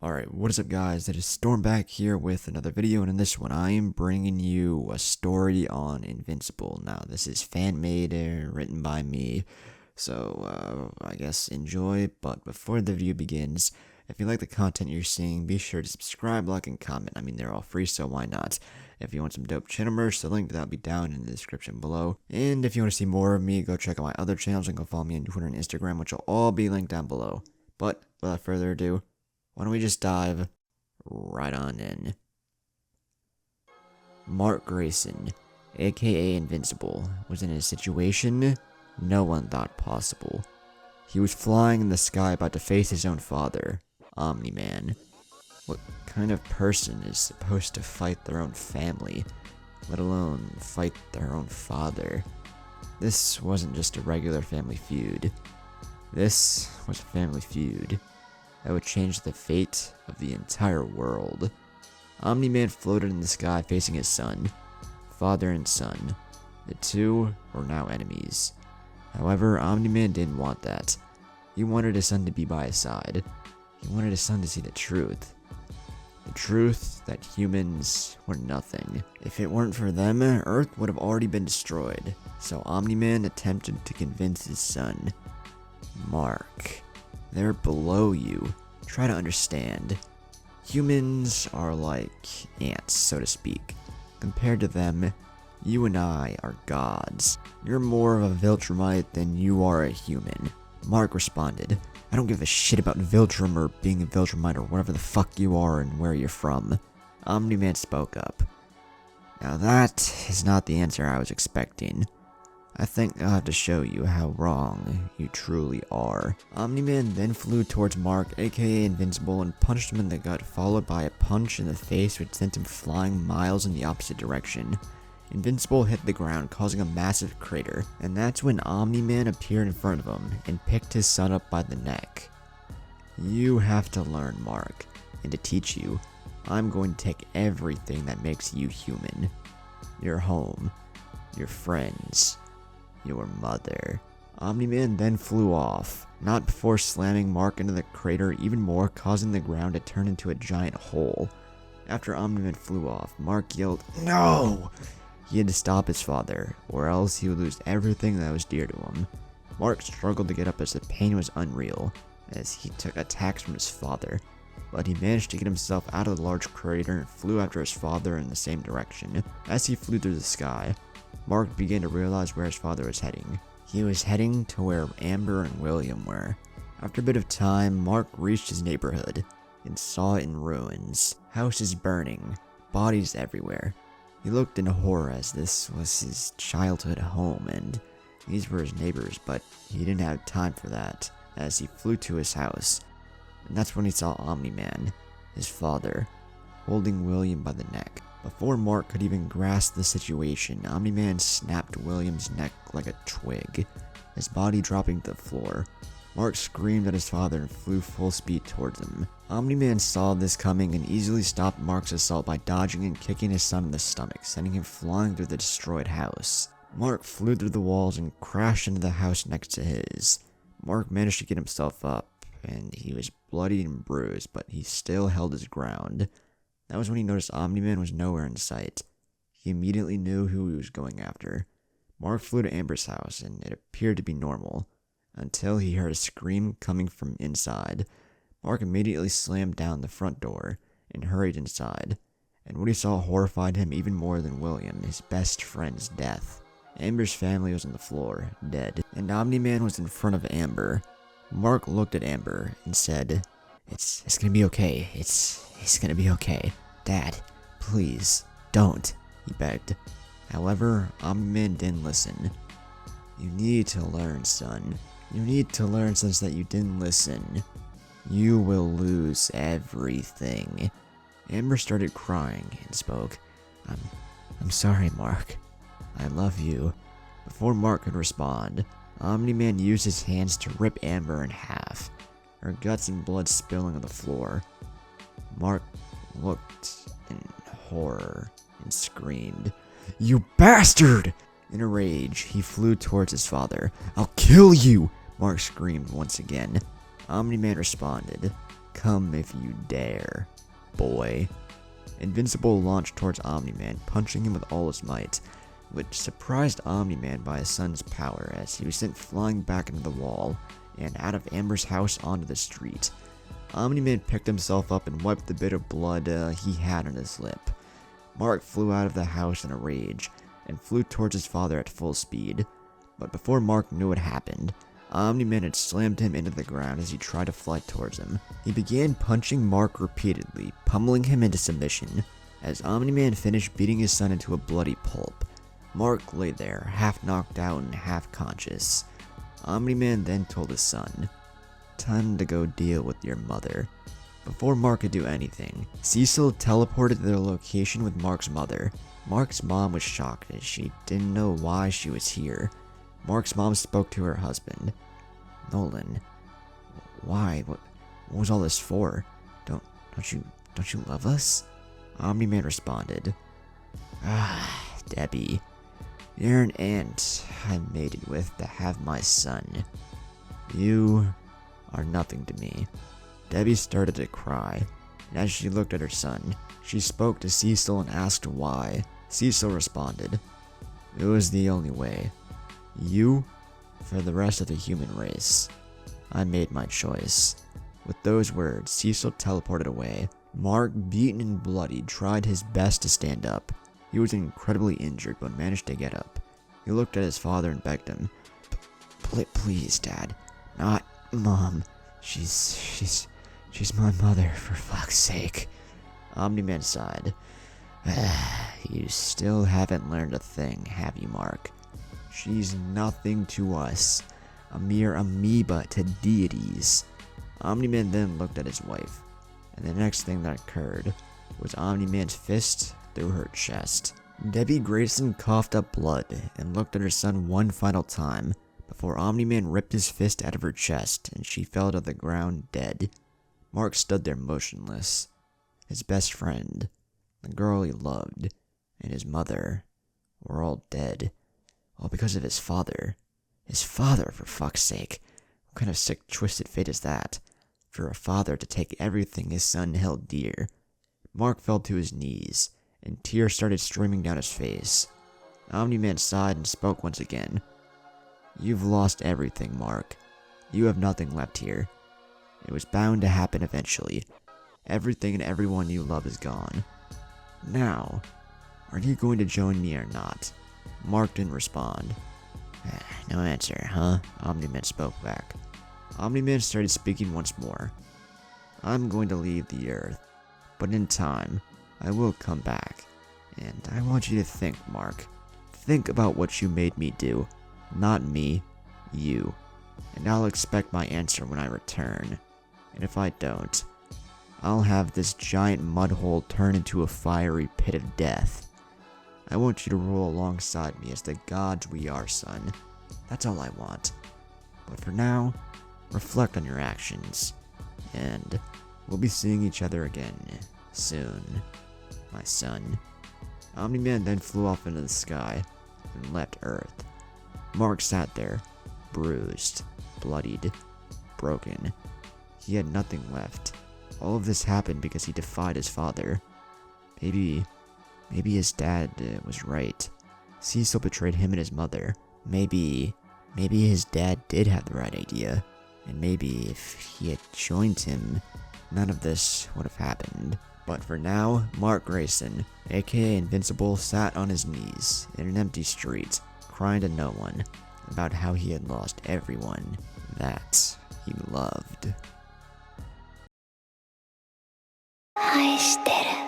Alright, what is up guys, it is Storm back here with another video, and in this one I am bringing you a story on Invincible. Now this is fan-made, written by me, so I guess enjoy, but before the video begins, if you like the content you're seeing, be sure to subscribe, like, and comment. I mean, they're all free, so why not? If you want some dope channel merch, the link to that will be down in the description below. And if you want to see more of me, go check out my other channels and go follow me on Twitter and Instagram, which will all be linked down below. But without further ado, why don't we just dive right on in. Mark Grayson, aka Invincible, was in a situation no one thought possible. He was flying in the sky about to face his own father, Omni-Man. What kind of person is supposed to fight their own family, let alone fight their own father? This wasn't just a regular family feud. This was a family feud that would change the fate of the entire world. Omni-Man floated in the sky facing his son. Father and son. The two were now enemies. However, Omni-Man didn't want that. He wanted his son to be by his side. He wanted his son to see the truth. The truth that humans were nothing. If it weren't for them, Earth would have already been destroyed. So Omni-Man attempted to convince his son. Mark, they're below you. Try to understand. Humans are like ants, so to speak. Compared to them, you and I are gods. You're more of a Viltrumite than you are a human. Mark responded, I don't give a shit about Viltrum or being a Viltrumite or whatever the fuck you are and where you're from. Omni-Man spoke up. Now that is not the answer I was expecting. I think I'll have to show you how wrong you truly are. Omni-Man then flew towards Mark, aka Invincible, and punched him in the gut, followed by a punch in the face which sent him flying miles in the opposite direction. Invincible hit the ground, causing a massive crater, and that's when Omni-Man appeared in front of him and picked his son up by the neck. You have to learn, Mark, and to teach you, I'm going to take everything that makes you human. Your home, your friends, your mother. Omni-Man then flew off, not before slamming Mark into the crater even more, causing the ground to turn into a giant hole. After Omni-Man flew off, Mark yelled, "No!" He had to stop his father, or else he would lose everything that was dear to him. Mark struggled to get up as the pain was unreal, as he took attacks from his father, but he managed to get himself out of the large crater and flew after his father in the same direction. As he flew through the sky, Mark began to realize where his father was heading. He was heading to where Amber and William were. After a bit of time, Mark reached his neighborhood and saw it in ruins. Houses burning, bodies everywhere. He looked in horror as this was his childhood home and these were his neighbors, but he didn't have time for that as he flew to his house. And that's when he saw Omni-Man, his father, holding William by the neck. Before Mark could even grasp the situation, Omni-Man snapped William's neck like a twig, his body dropping to the floor. Mark screamed at his father and flew full speed towards him. Omni-Man saw this coming and easily stopped Mark's assault by dodging and kicking his son in the stomach, sending him flying through the destroyed house. Mark flew through the walls and crashed into the house next to his. Mark managed to get himself up, and he was bloody and bruised, but he still held his ground. That was when he noticed Omni-Man was nowhere in sight. He immediately knew who he was going after. Mark flew to Amber's house, and it appeared to be normal, until he heard a scream coming from inside. Mark immediately slammed down the front door and hurried inside, and what he saw horrified him even more than William, his best friend's death. Amber's family was on the floor, dead, and Omni-Man was in front of Amber. Mark looked at Amber and said, It's gonna be okay. It's gonna be okay. Dad, please, don't," he begged. However, Omni-Man didn't listen. You need to learn, son. You need to learn since that you didn't listen. You will lose everything. Amber started crying and spoke. I'm sorry, Mark. I love you." Before Mark could respond, Omni-Man used his hands to rip Amber in half, her guts and blood spilling on the floor. Mark looked in horror and screamed, "You bastard!" In a rage, he flew towards his father. "I'll kill you!" Mark screamed once again. Omni-Man responded, Come if you dare, boy. Invincible launched towards Omni-Man, punching him with all his might, which surprised Omni-Man by his son's power as he was sent flying back into the wall and out of Amber's house onto the street. Omni-Man picked himself up and wiped the bit of blood he had on his lip. Mark flew out of the house in a rage and flew towards his father at full speed, but before Mark knew what happened, Omni-Man had slammed him into the ground as he tried to fly towards him. He began punching Mark repeatedly, pummeling him into submission. As Omni-Man finished beating his son into a bloody pulp, Mark lay there, half knocked out and half conscious. Omni-Man then told his son, "Time to go deal with your mother." Before Mark could do anything, Cecil teleported to their location with Mark's mother. Mark's mom was shocked as she didn't know why she was here. Mark's mom spoke to her husband. "Nolan, why? What was all this for? Don't you love us?" Omni-Man responded, Debbie, you're an aunt I mated with to have my son. You are nothing to me." Debbie started to cry, and as she looked at her son, she spoke to Cecil and asked why. Cecil responded, "It was the only way. You, for the rest of the human race. I made my choice." With those words, Cecil teleported away. Mark, beaten and bloody, tried his best to stand up. He was incredibly injured but managed to get up. He looked at his father and begged him, Please, Dad. Not Mom. She's my mother, for fuck's sake." Omni-Man sighed. "You still haven't learned a thing, have you, Mark? She's nothing to us. A mere amoeba to deities." Omni-Man then looked at his wife, and the next thing that occurred was Omni-Man's fist through her chest. Debbie Grayson coughed up blood and looked at her son one final time before Omni-Man ripped his fist out of her chest and she fell to the ground dead. Mark stood there motionless. His best friend, the girl he loved, and his mother were all dead. All because of his father. His father, for fuck's sake. What kind of sick, twisted fate is that? For a father to take everything his son held dear. Mark fell to his knees, and tears started streaming down his face. Omni-Man sighed and spoke once again. "You've lost everything, Mark. You have nothing left here. It was bound to happen eventually. Everything and everyone you love is gone. Now, are you going to join me or not?" Mark didn't respond. "No answer, huh?" Omni-Man spoke back. Omni-Man started speaking once more. "I'm going to leave the Earth, but in time, I will come back. And I want you to think, Mark. Think about what you made me do. Not me, you. And I'll expect my answer when I return. And if I don't, I'll have this giant mud hole turn into a fiery pit of death. I want you to rule alongside me as the gods we are, son. That's all I want. But for now, reflect on your actions. And we'll be seeing each other again soon, my son." Omni-Man then flew off into the sky and left Earth. Mark sat there, bruised, bloodied, broken. He had nothing left. All of this happened because he defied his father. Maybe his dad was right. Cecil betrayed him and his mother. Maybe his dad did have the right idea. And maybe if he had joined him, none of this would have happened. But for now, Mark Grayson, aka Invincible, sat on his knees in an empty street, crying to no one about how he had lost everyone that he loved. 愛してる